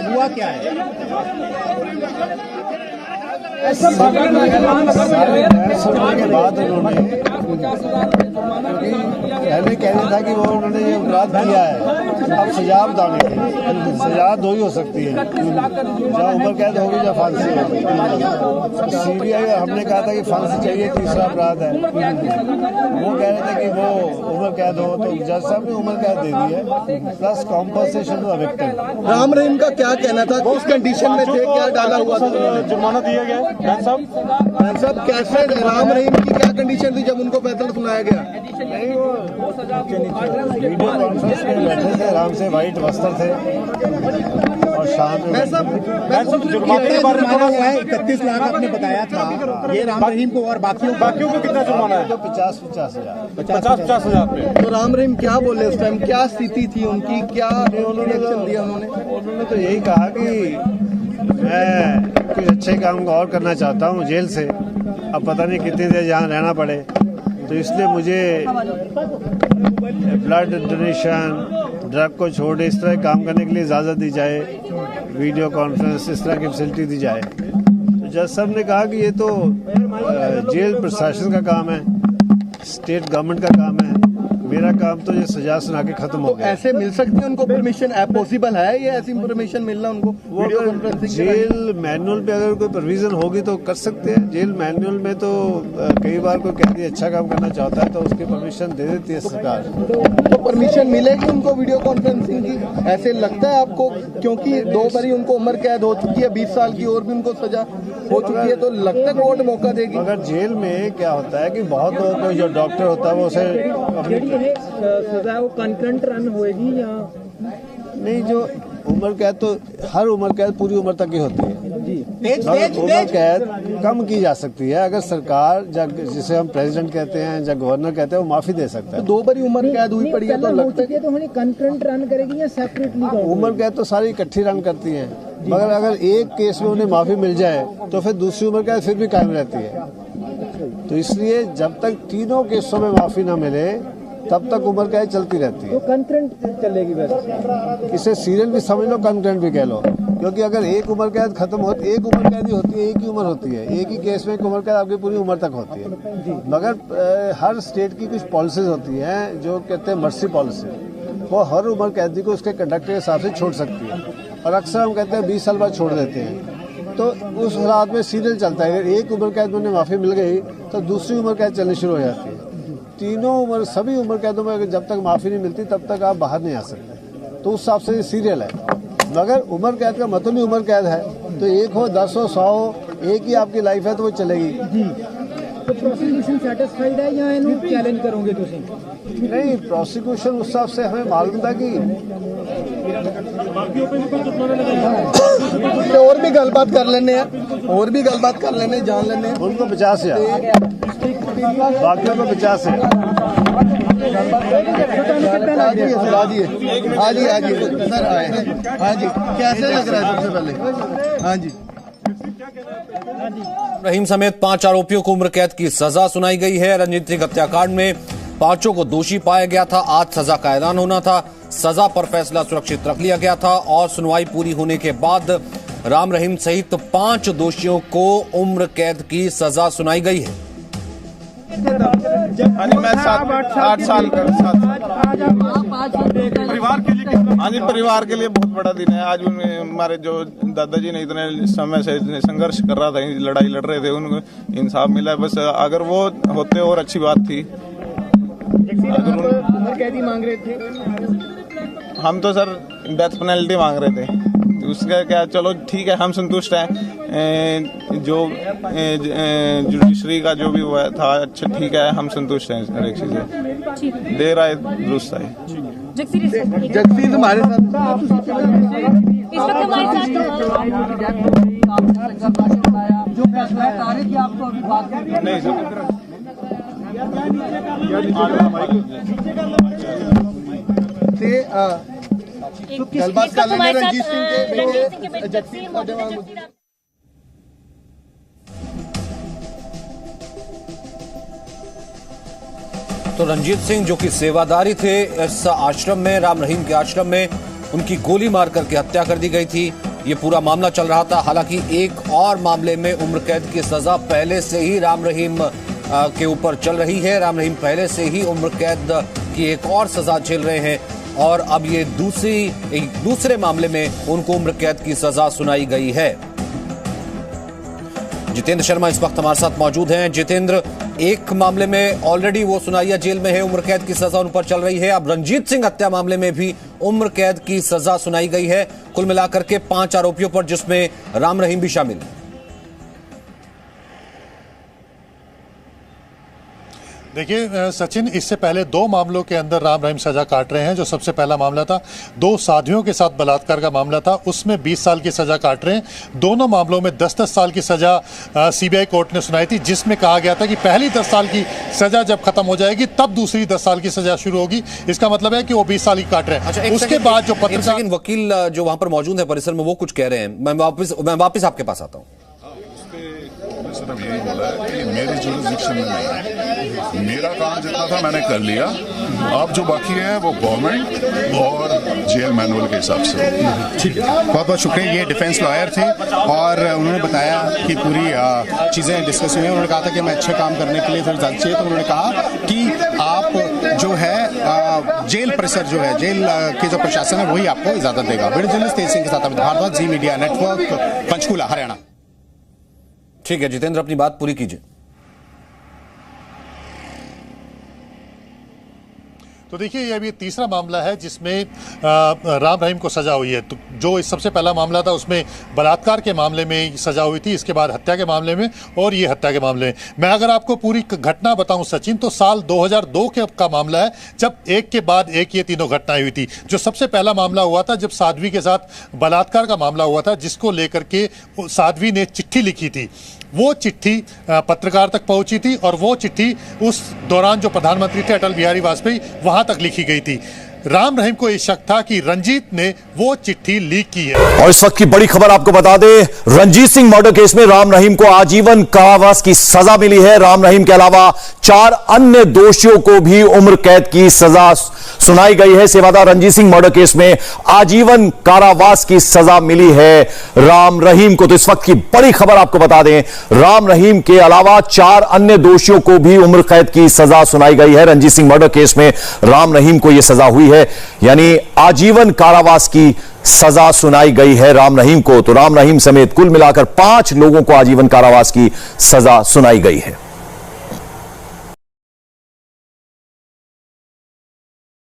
हुआ क्या है? के बाद उन्होंने पहले कहना था कि वो उन्होंने ये अपराध किया है, अब सजा बताने की सजा दो ही हो सकती है, या उम्र कैद होगी या फांसी होगी। सीबीआई हमने कहा था कि फांसी चाहिए, तीसरा अपराध है। वो कह रहे थे कि वो उम्र कैद हो, तो जज साहब ने उम्र कैद दे दी है plus compensation to the victim. Ram Rahim का क्या कहना था, किस कंडीशन में थे, क्या डाला हुआ था? जुर्माना दिया गया है साहब, कैसे राम रहीम की क्या कंडीशन थी जब उनको फैसला सुनाया गया? वीडियो कॉन्फ्रेंस में बैठे थे, आराम से व्हाइट वस्त्र थे और शाम में जुर्माने के बारे में हुआ है 31 लाख आपने बताया था ये राम रहीम को, और बाकियों को कितना जुर्माना है? तो 50-50 हज़ार 50-50 हज़ार पे। तो राम रहीम क्या बोले उस टाइम, क्या स्थिति थी उनकी, क्या रिएक्शन दिया उन्होंने? तो यही कहा कि मैं कुछ अच्छे काम को और करना चाहता हूँ जेल से, अब पता नहीं कितनी देर यहाँ रहना पड़े, तो इसलिए मुझे ब्लड डोनेशन, ड्रग को छोड़ इस तरह काम करने के लिए इजाज़त दी जाए, वीडियो कॉन्फ्रेंस इस तरह की फैसिलिटी दी जाए। तो जज साहब ने कहा कि ये तो जेल प्रशासन का काम है, स्टेट गवर्नमेंट का काम है, मेरा काम तो ये सजा सुना के खत्म हो गया। ऐसे मिल सकती है उनको परमिशन, पॉसिबल है ये ऐसी परमिशन मिलना उनको? वीडियो कॉन्फ्रेंसिंग जेल मैनुअल पे अगर कोई प्रोविजन होगी तो कर सकते हैं। जेल मैनुअल में तो कई बार कोई कैदी अच्छा काम करना चाहता है तो उसकी परमिशन दे देती है सरकार। तो परमिशन मिलेगी उनको वीडियो कॉन्फ्रेंसिंग की, ऐसे लगता है आपको? क्योंकि 2 बारी उनको उम्र कैद हो चुकी है, 20 साल की और भी उनको सजा हो चुकी है, तो लगता है कोर्ट मौका देगी? मगर जेल में क्या होता है कि बहुत लोगों को, जो डॉक्टर होता है वो उसे सजा वो कंकरेंट रन होएगी या नहीं? जो उम्र कैद तो हर उम्र कैद पूरी उम्र तक ही होती है, उम्र कैद कम की जा सकती है अगर सरकार, जिसे हम प्रेसिडेंट कहते हैं या गवर्नर कहते हैं, वो माफी दे सकता है। 2 बारी उम्र कैद हुई पड़ी है तो लगता है तो कंकरेंट रन करेगी या सेपरेटली? उम्र कैद तो सारी इकट्ठी रन करती हैं, मगर अगर एक केस में उन्हें माफी मिल जाए तो फिर दूसरी उम्र कैद फिर भी कायम रहती है। तो इसलिए जब तक तीनों केसों में माफी न मिले तब तक उम्र कैद चलती रहती है। तो कंकरेंट चलेगी वैसे? इसे सीरियल भी समझ लो, कंकरेंट भी कह लो, क्योंकि अगर एक उम्र कैद खत्म होती, एक उम्र कैद ही होती है, एक ही उम्र होती है, एक ही केस में एक उम्र कैद आपकी पूरी उम्र तक होती है। मगर हर स्टेट की कुछ पॉलिसीज होती हैं जो कहते हैं मर्सी पॉलिसी, वो हर उम्र कैदी को उसके कंडक्ट के हिसाब से छोड़ सकती है, और अक्सर हम कहते हैं 20 साल बाद छोड़ देते हैं। तो उस हालात में सीरियल चलता है, अगर एक उम्र कैद में उन्हें माफी मिल गई तो दूसरी उम्र कैद चलनी शुरू हो जाती है। तीनों उम्र, सभी उम्र कैदों में अगर जब तक माफी नहीं मिलती तब तक आप बाहर नहीं आ सकते, तो उस हिसाब से ये सीरियल है। मगर उम्र कैद का मतलब ही उम्र कैद है, तो 1 हो 10 हो 100 हो, एक ही आपकी लाइफ है तो वो चलेगी। तो प्रोसिक्यूशन सैटिस्फाइड है या इन्हें चैलेंज करोगे तुसी? नहीं, प्रोसिक्यूशन उस हिसाब से हमें मालूम था कि और भी गलबात कर लेने हैं, और भी गलबात कर लेने, जान लेने। उनको 50,000, बाकियों को 50,000। आजिए सर, आए हैं। हाँ जी, कैसे लग रहा है सबसे पहले? हाँ जी। रहीम समेत 5 आरोपियों को उम्र कैद की सजा सुनाई गई है। राजनीतिक हत्याकांड में 5 को दोषी पाया गया था। आज सजा का ऐलान होना था, सजा पर फैसला सुरक्षित रख लिया गया था और सुनवाई पूरी होने के बाद राम रहीम सहित 5 दोषियों को उम्र कैद की सजा सुनाई गई है। मैं 8 साल का परिवार के लिए बहुत बड़ा दिन है आज। हमारे जो दादाजी ने इतने समय से संघर्ष कर रहा था, लड़ाई लड़ रहे थे, उनको इंसाफ मिला है। बस अगर वो होते और अच्छी बात थी। उम्र कैदी मांग रहे थे, हम तो सर डेथ पेनल्टी मांग रहे थे, उसका क्या, चलो ठीक है, हम संतुष्ट हैं। जो जुडिशरी का जो भी हुआ था, अच्छा ठीक है, हम संतुष्ट हैं हर एक चीज़ से। देर आए दुरुस्त आए। जगसीर हमारे साथ जो फैसला है तारीख की आपको अभी बात नहीं सर, गलबात कर लेंगे रंजीत सिंह के जगसीर तो रंजीत सिंह जो कि सेवादारी थे इस आश्रम में, राम रहीम के आश्रम में, उनकी गोली मार करके हत्या कर दी गई थी। ये पूरा मामला चल रहा था। हालांकि एक और मामले में उम्र कैद की सजा पहले से ही राम रहीम के ऊपर चल रही है। राम रहीम पहले से ही उम्र कैद की एक और सजा झेल रहे हैं और अब ये दूसरे मामले में उनको उम्र कैद की सजा सुनाई गई है। जितेंद्र शर्मा इस वक्त हमारे साथ मौजूद हैं। जितेंद्र, एक मामले में ऑलरेडी वो सुनाइया जेल में है, उम्र कैद की सजा उन पर चल रही है। अब रंजीत सिंह हत्या मामले में भी उम्र कैद की सजा सुनाई गई है। कुल मिलाकर के 5 आरोपियों पर, जिसमें राम रहीम भी शामिल है। देखिए सचिन, इससे पहले 2 मामलों के अंदर राम रहीम सजा काट रहे हैं। जो सबसे पहला मामला था 2 साधियों के साथ बलात्कार का मामला था, उसमें 20 साल की सजा काट रहे हैं। दोनों मामलों में 10-10 साल की सजा सीबीआई कोर्ट ने सुनाई थी, जिसमें कहा गया था कि पहली 10 साल की सजा जब खत्म हो जाएगी तब दूसरी 10 साल की सजा शुरू होगी। इसका मतलब है कि वो 20 साल की काट रहे हैं। अच्छा, उसके बाद जो पत्रकार वकील जो वहां पर मौजूद है परिसर में, वो कुछ कह रहे हैं। मैं वापिस आपके पास आता हूं। सिर्फ यही बोला है कि मेरी जुरिस्डिक्शन में नहीं है, मेरा काम जितना था मैंने कर लिया, अब जो बाकी है वो गवर्नमेंट और जेल मैनुअल के हिसाब से। ठीक है, बहुत बहुत शुक्रिया। ये डिफेंस लॉयर थे और उन्होंने बताया कि पूरी चीज़ें डिस्कस हुई हैं। उन्होंने कहा था कि मैं अच्छे काम करने के लिए थोड़ी इजाज़त चाहिए, तो उन्होंने कहा कि आप जो है जेल परिसर जो है, जेल के जो प्रशासन है वही आपको इजाज़त देगा। वीडियो जर्नलिस्ट तेज सिंह के साथ अमित भारद्वाज, जी मीडिया नेटवर्क, पंचकूला, हरियाणा। ठीक है जितेंद्र, अपनी बात पूरी कीजिए। तो देखिए, ये अभी तीसरा मामला है जिसमें राम रहीम को सजा हुई है। तो जो इस सबसे पहला मामला था उसमें बलात्कार के मामले में सजा हुई थी, इसके बाद हत्या के मामले में और ये हत्या के मामले में। मैं अगर आपको पूरी घटना बताऊं सचिन, तो साल 2002 का मामला है, जब एक के बाद एक ये तीनों घटनाएं हुई थी। जो सबसे पहला मामला हुआ था जब साध्वी के साथ बलात्कार का मामला हुआ था, जिसको लेकर के साध्वी ने चिट्ठी लिखी थी। वो चिट्ठी पत्रकार तक पहुंची थी और वो चिट्ठी उस दौरान जो प्रधानमंत्री थे अटल बिहारी वाजपेयी, वहां तक लिखी गई थी। राम रहीम को ये शक था कि रंजीत ने वो चिट्ठी लीक की है। और इस वक्त की बड़ी खबर आपको बता दें, रंजीत सिंह मर्डर केस में राम रहीम को आजीवन कारावास की सजा मिली है। राम रहीम के अलावा 4 अन्य दोषियों को भी उम्र कैद की सजा सुनाई गई है। सेवादार रंजीत सिंह मर्डर केस में आजीवन कारावास की सजा मिली है राम रहीम को। तो इस वक्त की बड़ी खबर आपको बता दें, राम रहीम के अलावा 4 अन्य दोषियों को भी उम्र कैद की सजा सुनाई गई है। रंजीत सिंह मर्डर केस में राम रहीम को यह सजा हुई है, यानी आजीवन कारावास की सजा सुनाई गई है राम रहीम को। तो राम रहीम समेत कुल मिलाकर 5 लोगों को आजीवन कारावास की सजा सुनाई गई है।